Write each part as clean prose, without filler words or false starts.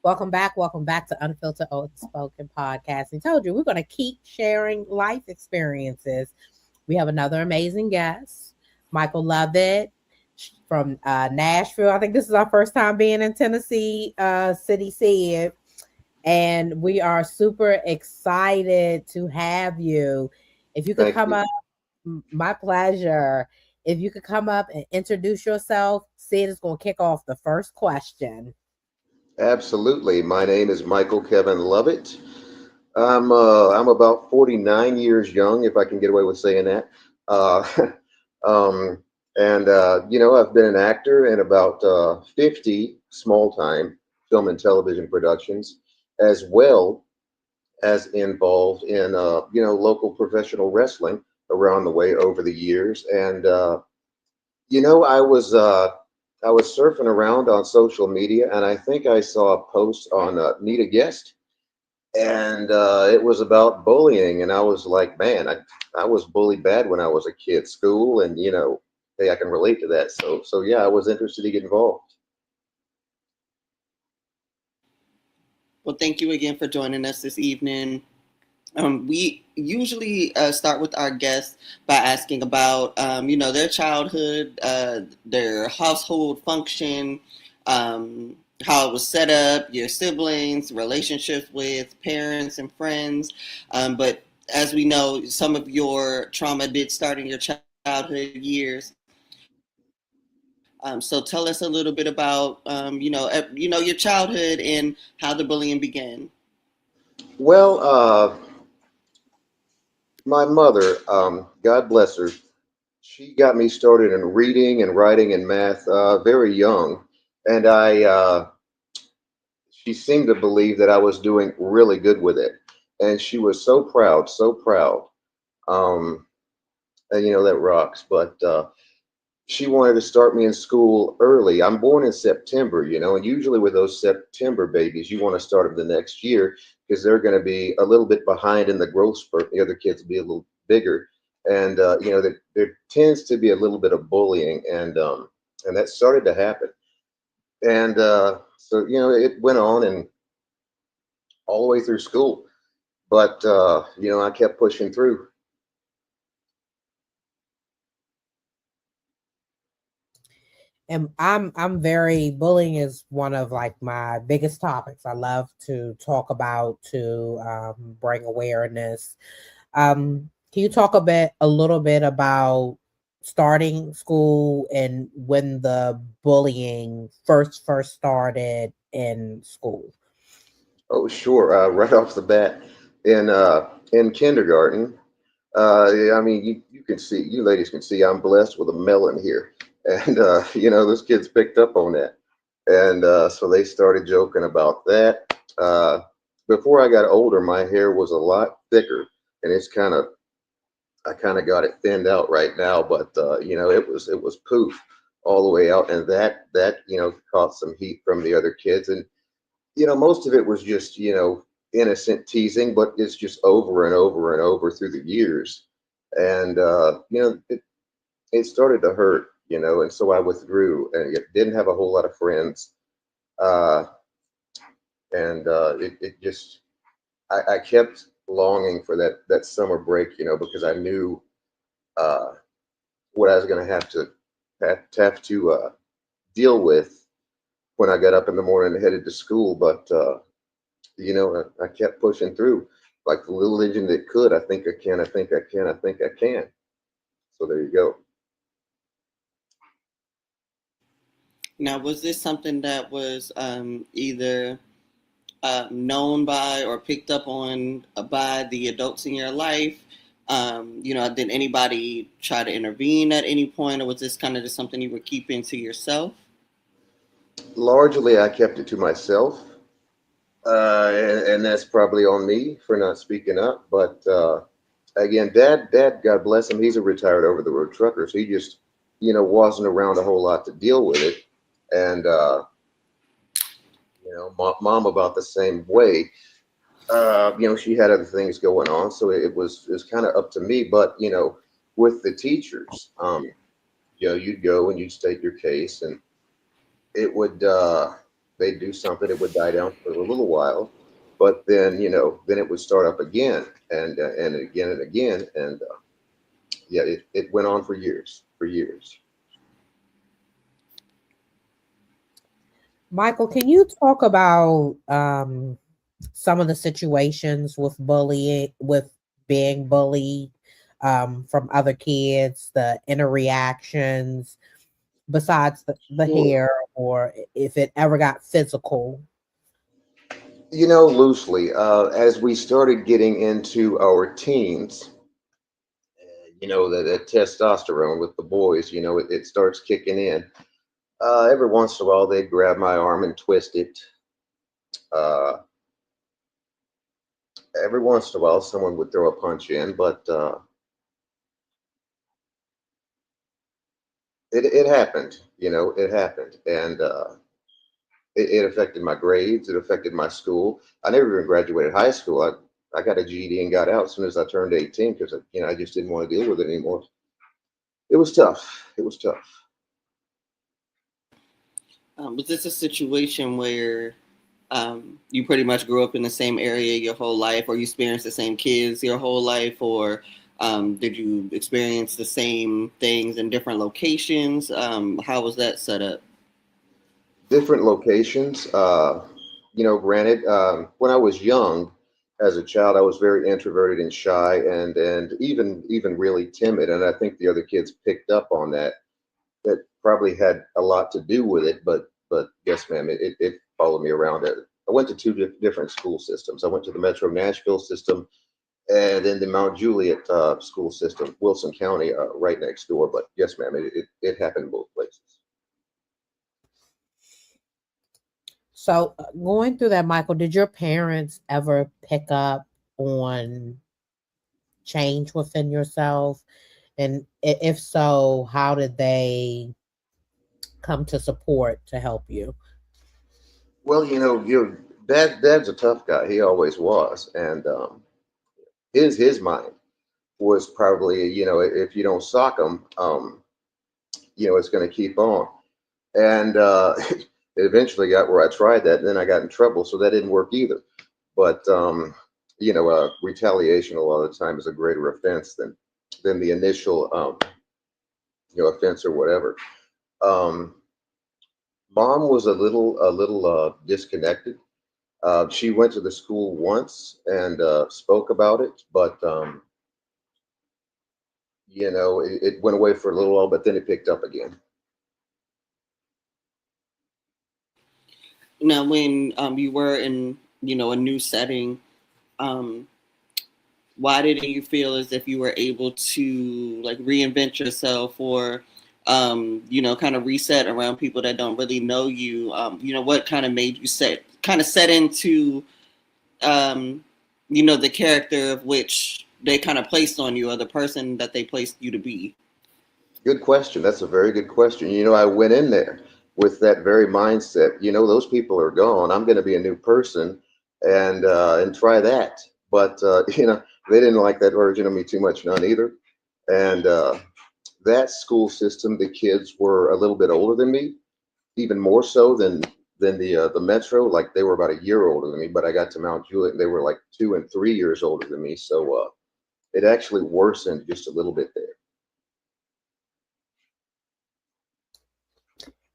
Welcome back to Unfiltered Unspoken Podcast. And told you we're going to keep sharing life experiences. We have another amazing guest, Michael Lovett from Nashville. I think this is our first time being in Tennessee, City Said. And we are super excited to have you. If you could Thank come you. up, my pleasure. If you could come up and introduce yourself, Sid is going to kick off the first question. Absolutely. My name is Michael Kevin Lovett. I'm about 49 years young, if I can get away with saying that. Uh, I've been an actor in about 50 small-time film and television productions, as well as involved in local professional wrestling around the way over the years. You know, I was uh, I was surfing around on social media, and I think I saw a post on Need a Guest, and it was about bullying, and I was like, man, I was bullied bad when I was a kid, school, and hey, I can relate to that. So yeah, I was interested to get involved. Well, thank you again for joining us this evening. We usually start with our guests by asking about, their childhood, their household function, how it was set up, your siblings, relationships with parents and friends. But as we know, some of your trauma did start in your childhood years. So tell us a little bit about, your childhood and how the bullying began. Well, my mother, God bless her, she got me started in reading and writing and math very young, and she seemed to believe that I was doing really good with it, and she was so proud, so proud. Um, and that rocks. But she wanted to start me in school early. I'm born in September, and usually with those September babies, you want to start them the next year because they're going to be a little bit behind in the growth spurt. The other kids will be a little bigger, and there tends to be a little bit of bullying, and that started to happen. And so it went on and all the way through school. But I kept pushing through. And I'm very bullying is one of like my biggest topics. I love to talk about to bring awareness. Can you talk a little bit about starting school and when the bullying first started in school? Oh, sure. Right off the bat, in kindergarten, yeah, I mean, you can see, you ladies can see, I'm blessed with a melon here, and those kids picked up on that, and so they started joking about that. Before I got older, my hair was a lot thicker, and I kind of got it thinned out right now, but it was poof all the way out, and that caught some heat from the other kids, and most of it was just, innocent teasing, but it's just over and over and over through the years. And, it started to hurt, and so I withdrew and didn't have a whole lot of friends. Uh, and it just, I kept longing for that summer break, because I knew uh, what I was going to have to deal with when I got up in the morning and headed to school. But I kept pushing through like the little engine that could. I think I can. I think I can. I think I can. So there you go. Now, was this something that was either known by or picked up on by the adults in your life? Did anybody try to intervene at any point, or was this kind of just something you were keeping to yourself? Largely, I kept it to myself, and that's probably on me for not speaking up. But again, Dad, God bless him, he's a retired over-the-road trucker, so he just, wasn't around a whole lot to deal with it. And Mom about the same way. She had other things going on, so it was kind of up to me. But with the teachers, you'd go and you'd state your case, and it would. they'd do something, it would die down for a little while, but then then it would start up again and again and again, and yeah, it went on for years, for years. Michael, can you talk about some of the situations with bullying, with being bullied from other kids, the inner reactions, besides the Sure. hair, or if it ever got physical? Loosely, as we started getting into our teens, that testosterone with the boys, it starts kicking in. Every once in a while, they'd grab my arm and twist it. Uh, every once in a while, someone would throw a punch in, but it happened. It happened, and it affected my grades. It affected my school. I never even graduated high school. I got a GED and got out as soon as I turned 18 because I just didn't want to deal with it anymore. It was tough. It was tough. Was this a situation where you pretty much grew up in the same area your whole life, or you experienced the same kids your whole life, or did you experience the same things in different locations? How was that set up? Different locations. Granted, when I was young, as a child, I was very introverted and shy, and even really timid. And I think the other kids picked up on that. That probably had a lot to do with it. But yes, ma'am, it followed me around. I went to two different school systems. I went to the Metro Nashville system and then the Mount Juliet school system, Wilson County, right next door. But yes, ma'am, it happened both places. So, going through that, Michael, did your parents ever pick up on change within yourself? And if so, how did they come to support to help you? Well, your dad's a tough guy. He always was, and his mind was probably, if you don't sock him, it's going to keep on. And it eventually got where I tried that, and then I got in trouble, so that didn't work either. But retaliation a lot of the time is a greater offense than the initial offense or whatever. Um, Mom was a little disconnected. She went to the school once and spoke about it, but it went away for a little while, but then it picked up again. Now, when you were in a new setting, um, why didn't you feel as if you were able to like reinvent yourself, or kind of reset around people that don't really know you? What kind of made you set into the character of which they kind of placed on you, or the person that they placed you to be? Good question. That's a very good question. I went in there with that very mindset. Those people are gone. I'm going to be a new person, and try that. But they didn't like that version of me too much, none either. And that school system, the kids were a little bit older than me, even more so than the Metro. Like they were about a year older than me. But I got to Mount Juliet, and they were like 2 and 3 years older than me. So it actually worsened just a little bit there.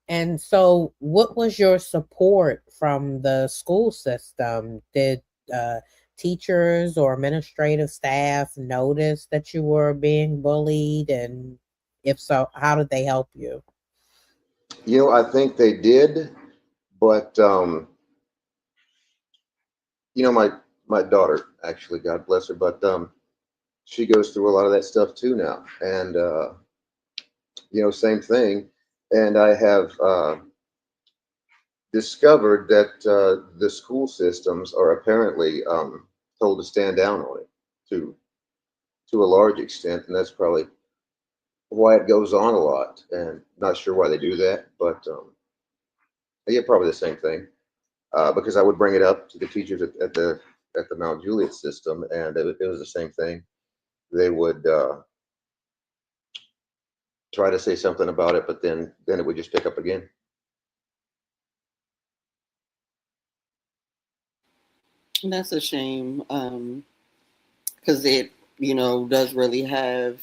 And so, what was your support from the school system? Did uh, teachers or administrative staff notice that you were being bullied? And if so, how did they help you? I think they did, but my daughter actually, God bless her, but she goes through a lot of that stuff too now, and same thing. And I have discovered that the school systems are apparently told to stand down on it to a large extent, and that's probably why it goes on a lot. And not sure why they do that, but yeah, probably the same thing. Because I would bring it up to the teachers at the Mount Juliet system, and it was the same thing. They would try to say something about it, but then it would just pick up again. And that's a shame, because it, does really have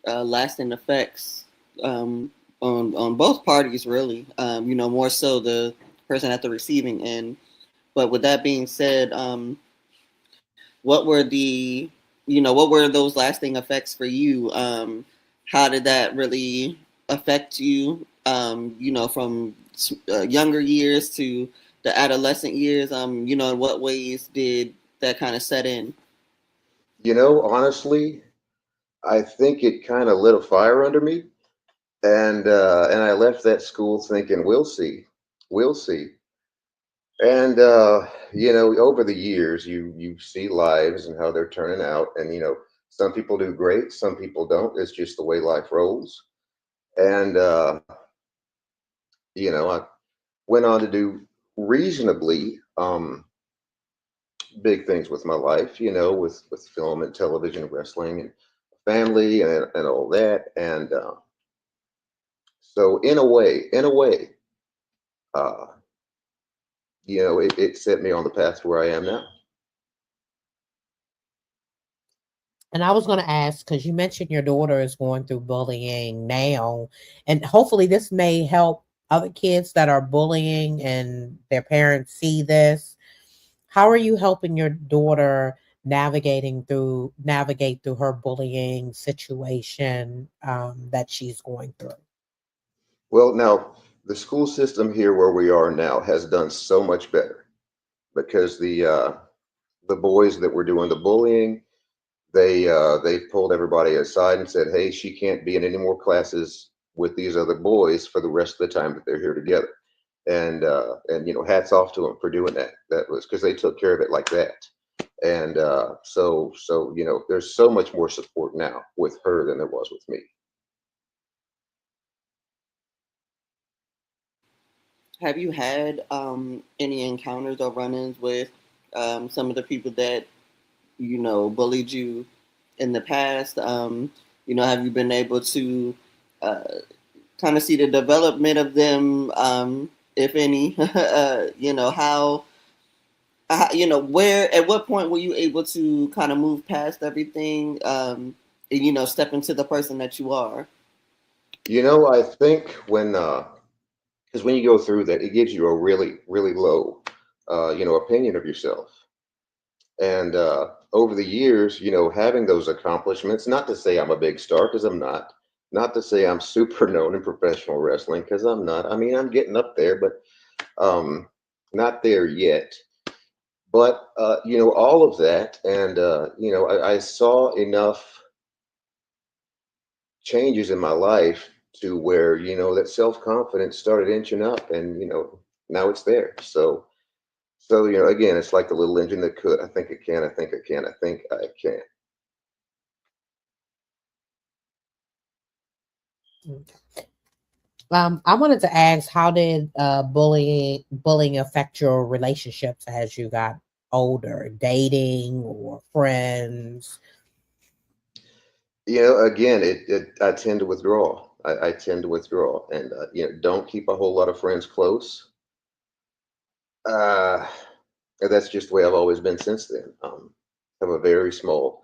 lasting effects, on both parties, really. More so the person at the receiving end. But with that being said, what were what were those lasting effects for you? How did that really affect you? From younger years to the adolescent years. In what ways did that kind of set in? Honestly, I think it kind of lit a fire under me, and I left that school thinking, we'll see. And over the years, you see lives and how they're turning out, and some people do great, some people don't. It's just the way life rolls. And I went on to do reasonably big things with my life, with film and television, wrestling, and family, and all that. And so, in a way, uh, it set me on the path where I am now. And I was going to ask, because you mentioned your daughter is going through bullying now, and hopefully this may help other kids that are bullying and their parents see this. How are you helping your daughter navigate through her bullying situation that she's going through? Well, now the school system here where we are now has done so much better because the boys that were doing the bullying, they pulled everybody aside and said, "Hey, she can't be in any more classes with these other boys for the rest of the time that they're here together." And hats off to them for doing that. That was because they took care of it like that. And so there's so much more support now with her than there was with me. Have you had any encounters or run-ins with some of the people that bullied you in the past? Have you been able to uh, kind of see the development of them, if any? Where at what point were you able to kind of move past everything, and step into the person that you are? I think because when you go through that, it gives you a really, really low, opinion of yourself. And over the years, having those accomplishments, not to say I'm a big star because I'm not to say I'm super known in professional wrestling because I'm not. I mean, I'm getting up there, but um, not there yet. But all of that, and I saw enough changes in my life to where that self confidence started inching up, and now it's there. So again, it's like the little engine that could. I think it can. I think it can. I think I can. I wanted to ask, how did bullying affect your relationships as you got older, dating or friends? Again, I tend to withdraw. I tend to withdraw, and don't keep a whole lot of friends close. Uh, and that's just the way I've always been since then. I have a very small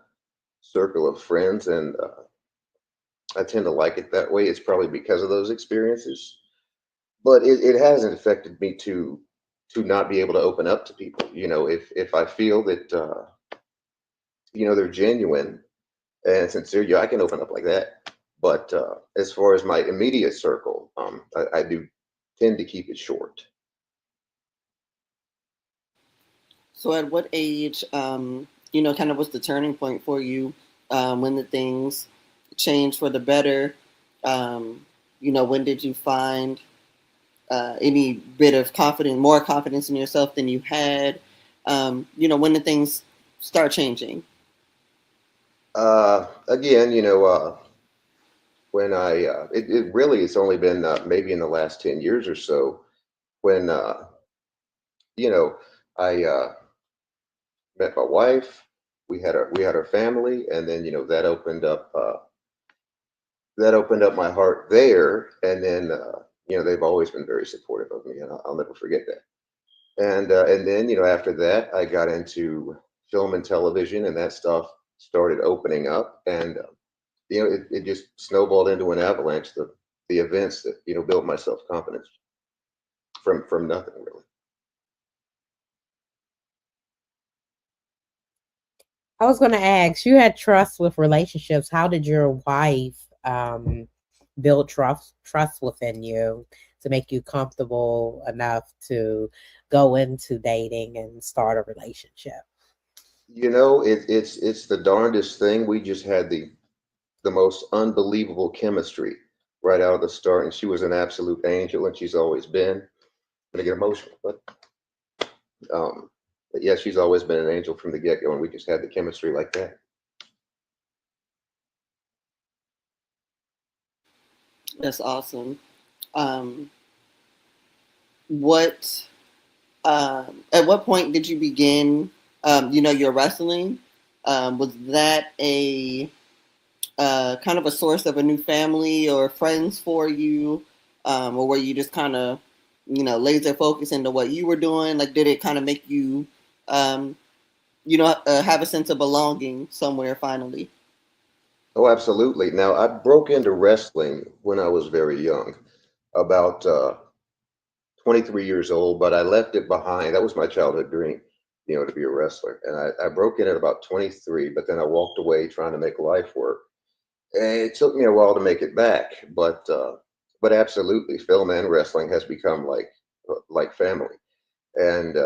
circle of friends, and I tend to like it that way. It's probably because of those experiences, but it hasn't affected me to not be able to open up to people. If I feel that they're genuine and sincere, yeah, I can open up like that. But as far as my immediate circle, I do tend to keep it short. So, at what age, kind of was the turning point for you, when the things changed for the better? When did you find any bit of more confidence in yourself than you had? When did things start changing? Again, when it really it's only been maybe in the last 10 years or so when you know I met my wife. We had our family, and then that opened up my heart there. And then they've always been very supportive of me, and I'll never forget that. And then, after that, I got into film and television, and that stuff started opening up, and it just snowballed into an avalanche. The events that built my self confidence from nothing really. I was going to ask, you had trust with relationships. How did your wife build trust within you to make you comfortable enough to go into dating and start a relationship? It's the darndest thing. We just had the most unbelievable chemistry right out of the start, and she was an absolute angel, and she's always been. I'm gonna get emotional, um, but yeah, she's always been an angel from the get go, and we just had the chemistry like that. That's awesome. Um, what at what point did you begin? Your wrestling. Was that a kind of a source of a new family or friends for you, or were you just kind of, laser focused into what you were doing? Like, did it kind of make you, um, have a sense of belonging somewhere finally? Oh, absolutely. Now, I broke into wrestling when I was very young, about 23 years old, but I left it behind. That was my childhood dream, to be a wrestler. And I broke in at about 23, but then I walked away trying to make life work. And it took me a while to make it back, but absolutely, film and wrestling has become like family. And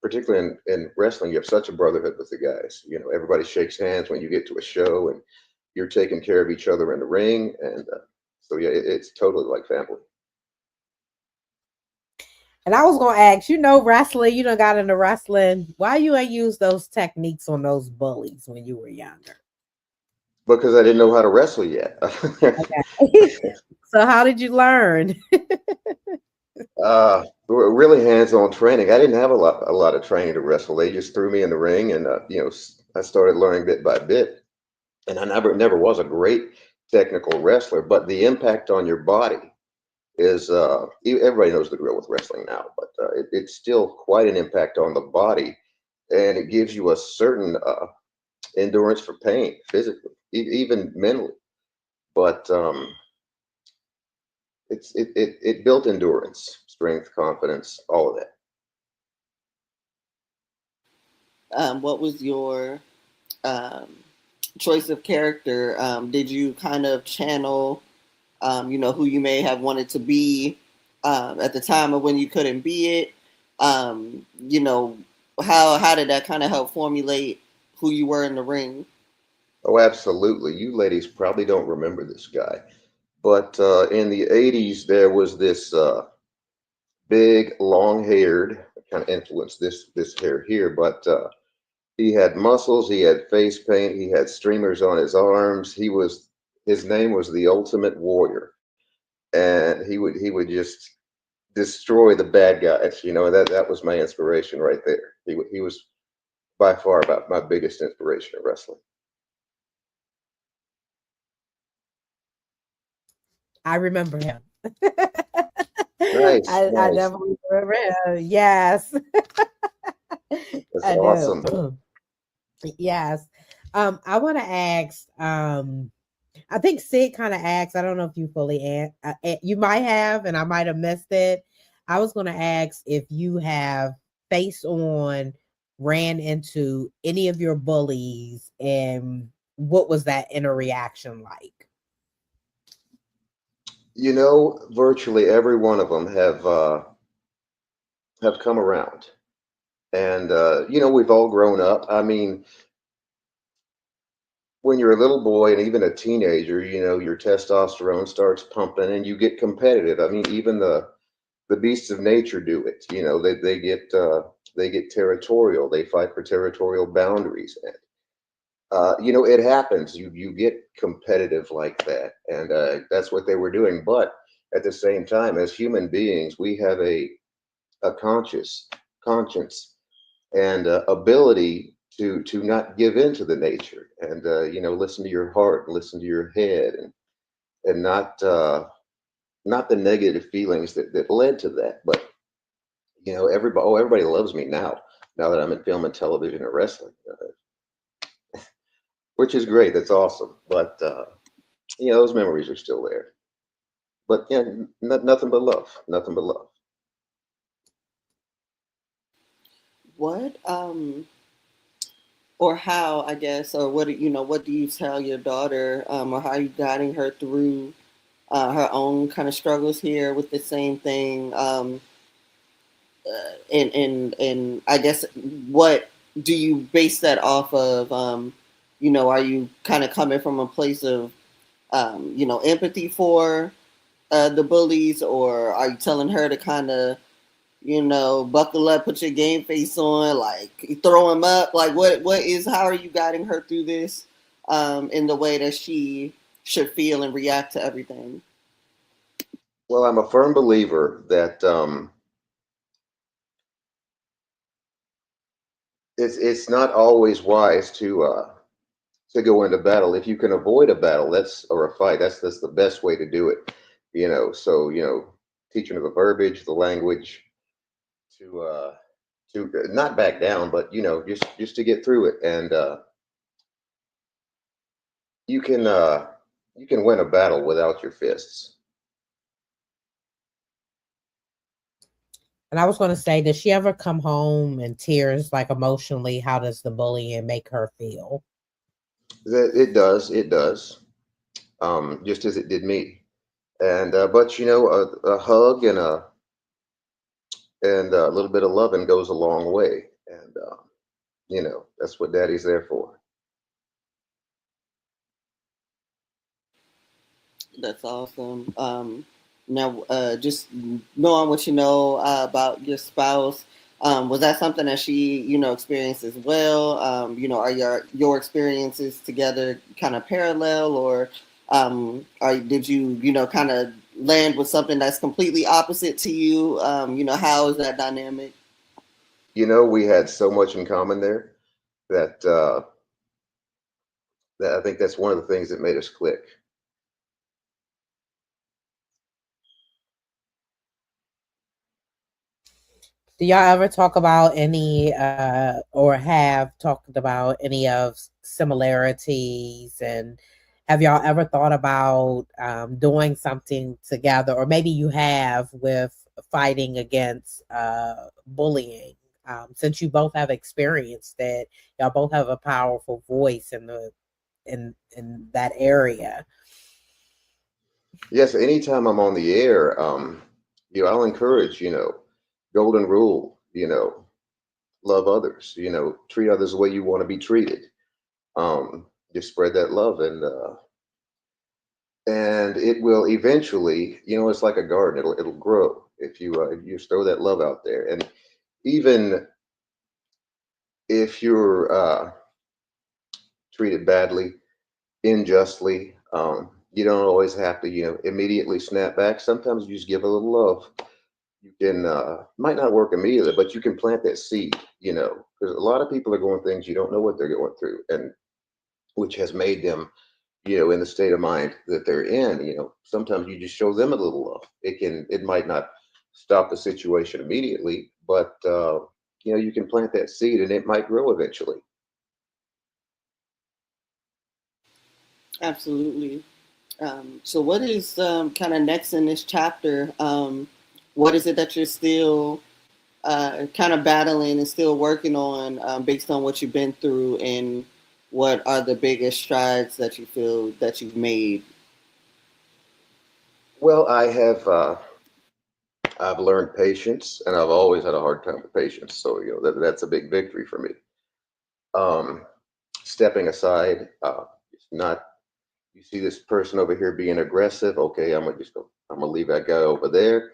particularly in wrestling, you have such a brotherhood with the guys. Everybody shakes hands when you get to a show, and you're taking care of each other in the ring. And so, yeah, it's totally like family. And I was gonna ask, wrestling, you done got into wrestling. Why you ain't use those techniques on those bullies when you were younger? Because I didn't know how to wrestle yet. Okay. So how did you learn? Really hands-on training. I didn't have a lot of training to wrestle. They just threw me in the ring, and I started learning bit by bit. And I never was a great technical wrestler, but the impact on your body is everybody knows the drill with wrestling now, but it's still quite an impact on the body, and it gives you a certain endurance for pain physically, even mentally. But it built endurance, strength, confidence, all of that. What was your um, choice of character? Did you kind of channel, who you may have wanted to be at the time of when you couldn't be it? Um, you know, how did that kind of help formulate who you were in the ring? Oh, absolutely. You ladies probably don't remember this guy, but in the '80s there was this big, long-haired, kind of influenced this hair here, but he had muscles, he had face paint, he had streamers on his arms. His name was the Ultimate Warrior, and he would just destroy the bad guys. That was my inspiration right there. He was by far about my biggest inspiration in wrestling. I remember him. Nice, I nice. definitely remember him. Yes, That's I do. awesome. Yes. I want to ask. I think Sid kind of asked. I don't know if you fully you might have, and I might have missed it. I was going to ask if you have face on ran into any of your bullies, and what was that inner reaction like? Virtually every one of them have come around, and we've all grown up. I mean, when you're a little boy and even a teenager, your testosterone starts pumping and you get competitive. I mean, even the beasts of nature do it. They get territorial. They fight for territorial boundaries. And it happens. You get competitive like that, and that's what they were doing. But at the same time, as human beings, we have a conscience and ability to not give in to the nature, and listen to your heart, and listen to your head, and not the negative feelings that led to that. But everybody loves me now. Now that I'm in film and television and wrestling, which is great. That's awesome. But those memories are still there. But yeah, nothing but love. Nothing but love. What or how, I guess, or what do you tell your daughter, or how are you guiding her through her own kind of struggles here with the same thing? And I guess, what do you base that off of? Are you kind of coming from a place of empathy for the bullies, or are you telling her to kind of buckle up, put your game face on, like throw him up? Like, how are you guiding her through this in the way that she should feel and react to everything? Well, I'm a firm believer that it's not always wise to go into battle. If you can avoid a battle, or a fight, that's the best way to do it. So teaching her the verbiage, the language, to not back down, but just to get through it. And you can uh, you can win a battle without your fists. And I was going to say, does she ever come home in tears, like emotionally? How does the bullying make her feel? That it does, just as it did me. And but a hug and a little bit of loving goes a long way. And that's what Daddy's there for. That's awesome. Now, just knowing what you know about your spouse, was that something that she, experienced as well? Are your experiences together kind of parallel, or did you, kind of land with something that's completely opposite to you? How is that dynamic? We had so much in common there that I think that's one of the things that made us click. Do y'all ever talk about any, or have talked about any of similarities? And have y'all ever thought about doing something together, or maybe you have, with fighting against bullying? Since you both have experienced it, y'all both have a powerful voice in that area. Yes, anytime I'm on the air, I'll encourage, golden rule, love others, treat others the way you want to be treated. Just spread that love, and it will eventually, it's like a garden. It'll grow if you throw that love out there. And even if you're treated badly, unjustly, you don't always have to, immediately snap back. Sometimes you just give a little love. You can might not work immediately, but you can plant that seed, because a lot of people are going things, you don't know what they're going through, and which has made them, in the state of mind that they're in. Sometimes you just show them a little love. It might not stop the situation immediately, but you can plant that seed and it might grow eventually. Absolutely. So, what is kind of next in this chapter? What is it that you're still kind of battling and still working on, based on what you've been through, and what are the biggest strides that you feel that you've made? Well, I've learned patience, and I've always had a hard time with patience. So that's a big victory for me. Um, Stepping aside, it's not. You see this person over here being aggressive. Okay, I'm gonna leave that guy over there.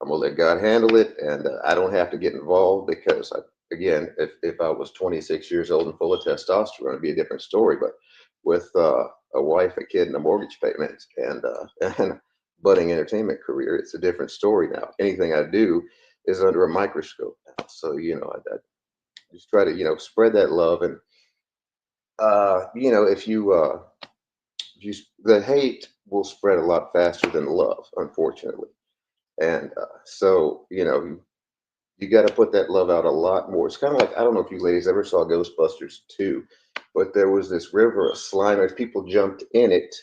I'm gonna let God handle it, and I don't have to get involved, because again, if I was 26 years old and full of testosterone, it'd be a different story. But with a wife, a kid, and a mortgage payment, and and budding entertainment career, it's a different story now. Anything I do is under a microscope now. So I just try to spread that love. And if you the hate will spread a lot faster than love, unfortunately. And so You got to put that love out a lot more. It's kind of like, I don't know if you ladies ever saw Ghostbusters 2, but there was this river of slime. As people jumped in it,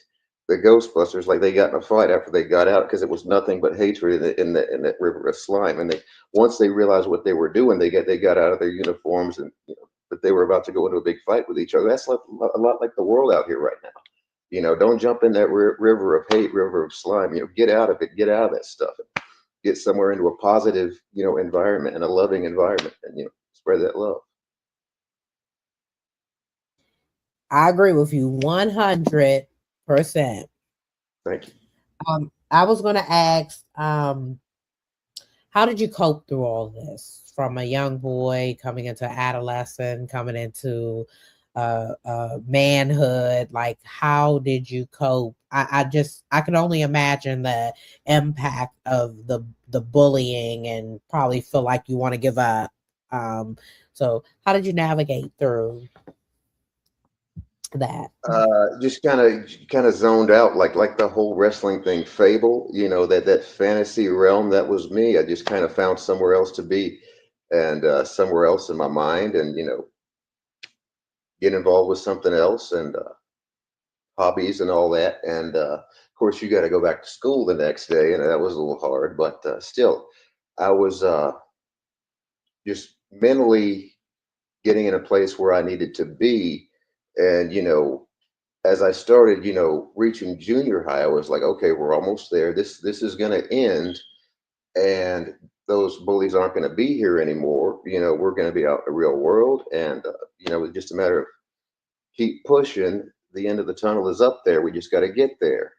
the Ghostbusters, like they got in a fight after they got out because it was nothing but hatred in that river of slime. And they once they realized what they were doing, they got out of their uniforms and but they were about to go into a big fight with each other. That's like, a lot like the world out here right now. Don't jump in that river of hate, river of slime. Get out of it. Get out of that stuff. Get somewhere into a positive, environment and a loving environment, and spread that love. I agree with you 100%. Thank you. I was going to ask, how did you cope through all this from a young boy coming into adolescent, coming into manhood? Like, how did you cope? I can only imagine the impact of the bullying and probably feel like you want to give up. So how did you navigate through that? Just kind of zoned out, like the whole wrestling thing, Fable. That fantasy realm. That was me. I just kind of found somewhere else to be, and somewhere else in my mind, and get involved with something else, and hobbies and all that. And of course, you got to go back to school the next day, and that was a little hard. But still, I was just mentally getting in a place where I needed to be, and as I started, reaching junior high, I was like, okay, we're almost there. This is going to end, and those bullies aren't going to be here anymore. We're going to be out in the real world, and it's just a matter of keep pushing. The end of the tunnel is up there. We just got to get there.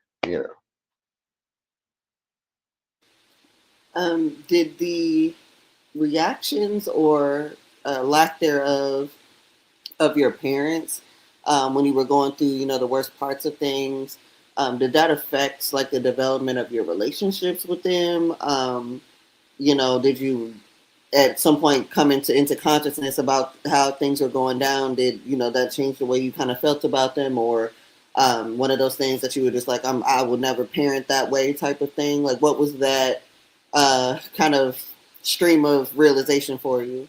Did the reactions or lack thereof of your parents when you were going through, the worst parts of things, did that affect like the development of your relationships with them? Did you at some point come into consciousness about how things were going down? Did that change the way you kind of felt about them, or one of those things that you were just like, I would never parent that way type of thing? Like, what was that kind of stream of realization for you?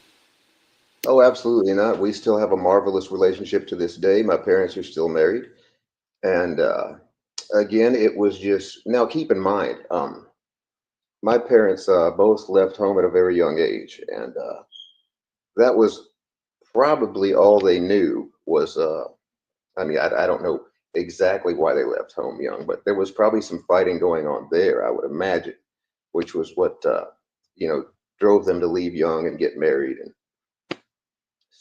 Oh, absolutely not. We still have a marvelous relationship to this day. My parents are still married, and again, it was just now. Keep in mind, my parents both left home at a very young age, and that was probably all they knew was. I mean, I don't know exactly why they left home young, but there was probably some fighting going on there, I would imagine, which was what drove them to leave young and get married, and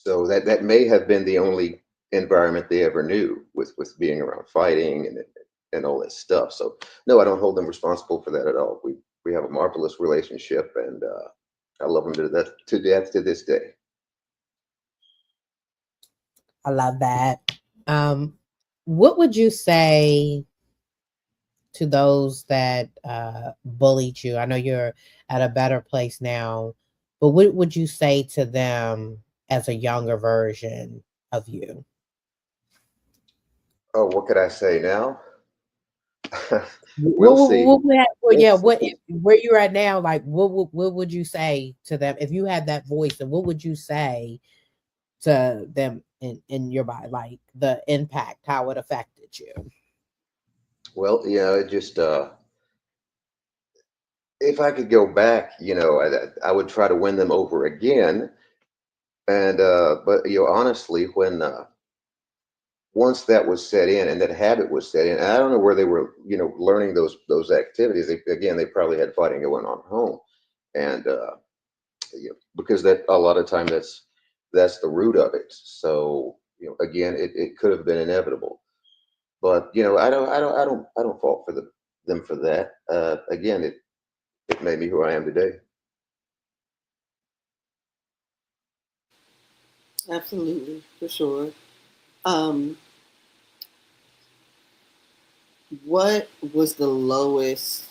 so that may have been the only environment they ever knew with being around fighting and all that stuff. So no, I don't hold them responsible for that at all. We have a marvelous relationship, and I love them to death to this day. I love that. What would you say to those that bullied you? I know you're at a better place now, but what would you say to them as a younger version of you? Oh, what could I say now? We'll see. Yeah, where you're at now, like what would you say to them if you had that voice, and what would you say to them in your body, like the impact, how it affected you? Well, it just if I could go back, I would try to win them over again. And but honestly, when once that was set in and that habit was set in, I don't know where they were, learning those activities. They probably had fighting going on at home, and because that a lot of time that's the root of it. So again, it could have been inevitable, but I don't fault for them for that. Again, it made me who I am today. Absolutely, for sure. Um, what was the lowest,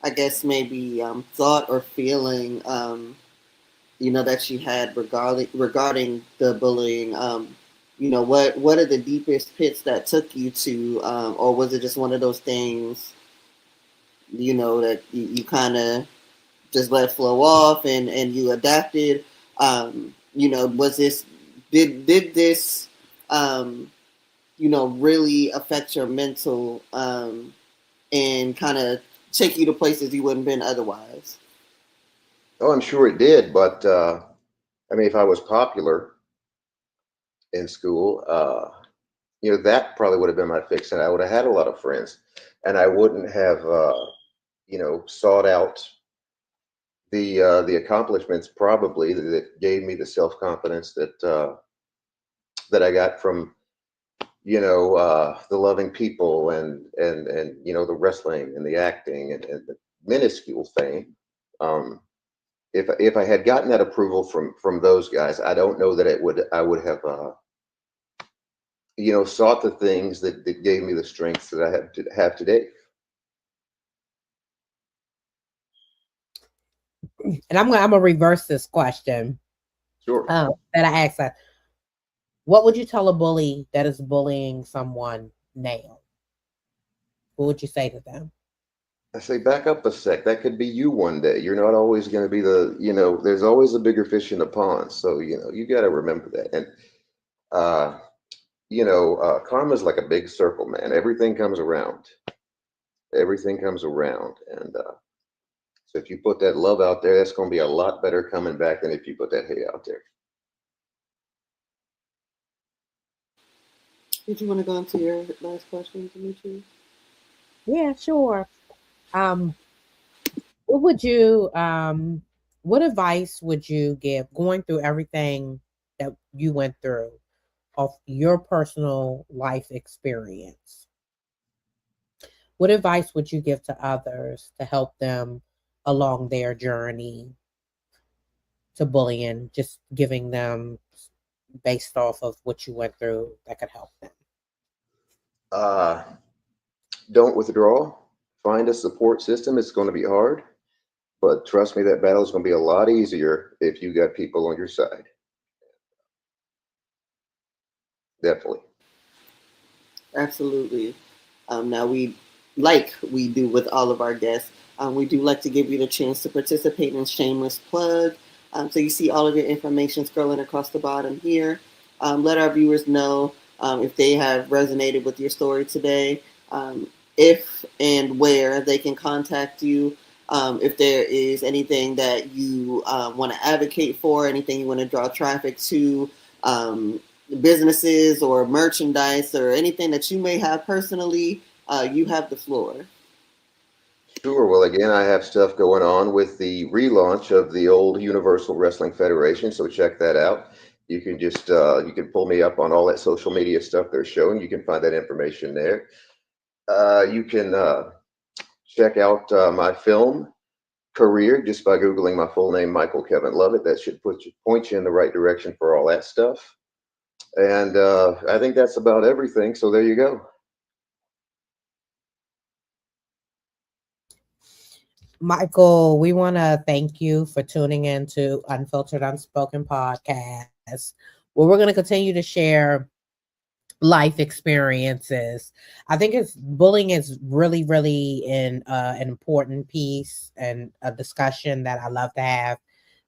I guess, maybe thought or feeling, that you had regarding the bullying? What are the deepest pits that took you to, or was it just one of those things, that you kind of just let it flow off and you adapted? Was this did this really affect your mental and kind of take you to places you wouldn't have been otherwise? Oh, I'm sure it did, but I mean, if I was popular in school, that probably would have been my fix, and I would have had a lot of friends, and I wouldn't have, sought out the accomplishments probably that gave me the self confidence that I got from the loving people and the wrestling and the acting and the minuscule fame. Um, if I had gotten that approval from those guys, I don't know that I would have sought the things that gave me the strengths that I have today. And I'm gonna reverse this question Sure. that I asked. What would you tell a bully that is bullying someone now? What would you say to them? I say back up a sec. That could be you one day. You're not always going to be there's always a bigger fish in the pond. So, you got to remember that. And, karma's like a big circle, man. Everything comes around. Everything comes around. And so if you put that love out there, that's going to be a lot better coming back than if you put that hate out there. Did you want to go into your last question, Dimitri? Yeah, sure. What advice would you give going through everything that you went through of your personal life experience? What advice would you give to others to help them along their journey to bullying? Just giving them based off of what you went through that could help them. Don't withdraw. Find a support system. It's going to be hard, but trust me, that battle is going to be a lot easier if you got people on your side. Definitely. Absolutely. Now like we do with all of our guests, we do like to give you the chance to participate in shameless plug. So you see all of your information scrolling across the bottom here. Let our viewers know if they have resonated with your story today, if and where they can contact you, if there is anything that you want to advocate for, anything you want to draw traffic to, businesses or merchandise or anything that you may have personally, you have the floor. Sure. Well, again, I have stuff going on with the relaunch of the old Universal Wrestling Federation, so check that out. You can just you can pull me up on all that social media stuff they're showing. You can find that information there. You can check out my film career just by Googling my full name, Michael Kevin Lovett. That should point you in the right direction for all that stuff. And I think that's about everything. So there you go. Michael, we want to thank you for tuning in to Unfiltered Unspoken Podcast, where we're going to continue to share life experiences. I think bullying is really, really an important piece and a discussion that I love to have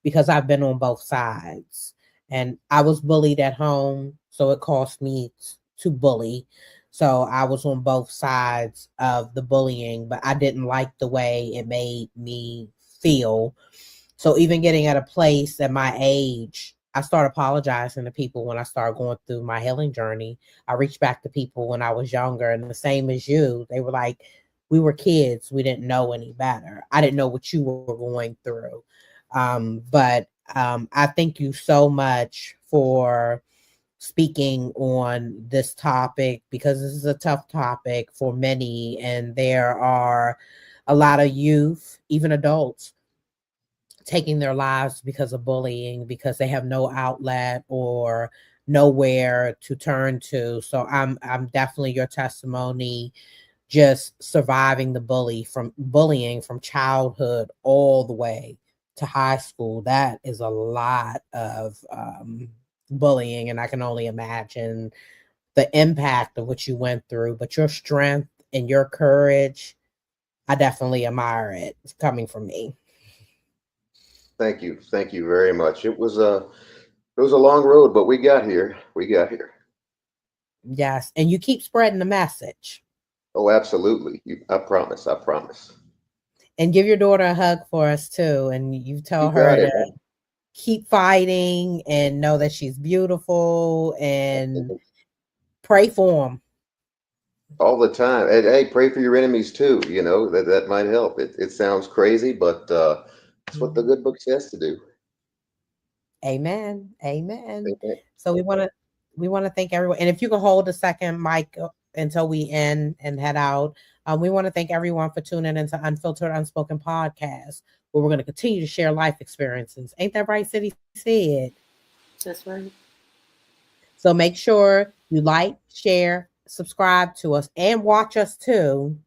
because I've been on both sides. And I was bullied at home, so it cost me to bully. So I was on both sides of the bullying, but I didn't like the way it made me feel. So even getting at a place at my age, I started apologizing to people when I started going through my healing journey. I reached back to people when I was younger, and the same as you, they were like, we were kids. We didn't know any better. I didn't know what you were going through. But I thank you so much for speaking on this topic because this is a tough topic for many. And there are a lot of youth, even adults, taking their lives because of bullying, because they have no outlet or nowhere to turn to. So I'm definitely your testimony, just surviving the bullying from childhood all the way to high school. That is a lot of bullying, and I can only imagine the impact of what you went through. But your strength and your courage, I definitely admire it. It's coming from me. Thank you. Thank you very much. It was a long road, but we got here. We got here. Yes. And you keep spreading the message. Oh, absolutely. I promise. I promise. And give your daughter a hug for us too. And you tell You her got it, to keep fighting and know that she's beautiful and man. pray for them. All the time. And hey, pray for your enemies too. That might help. It sounds crazy, but that's what the good book says to do. Amen. Amen. Amen. So we want to thank everyone. And if you can hold a second, Mike, until we end and head out, we want to thank everyone for tuning into Unfiltered Unspoken Podcast, where we're going to continue to share life experiences. Ain't that right, City Said? That's right. So make sure you like, share, subscribe to us, and watch us too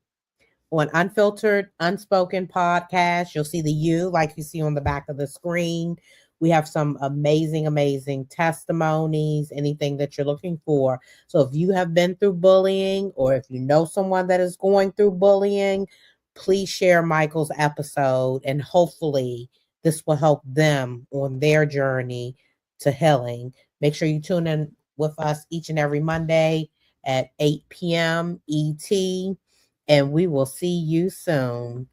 on Unfiltered Unspoken Podcast. You'll see the U like you see on the back of the screen. We have some amazing testimonies, anything that you're looking for. So if you have been through bullying, or if you know someone that is going through bullying, please share Michael's episode, and hopefully this will help them on their journey to healing. Make sure you tune in with us each and every Monday at 8 p.m. ET, and we will see you soon.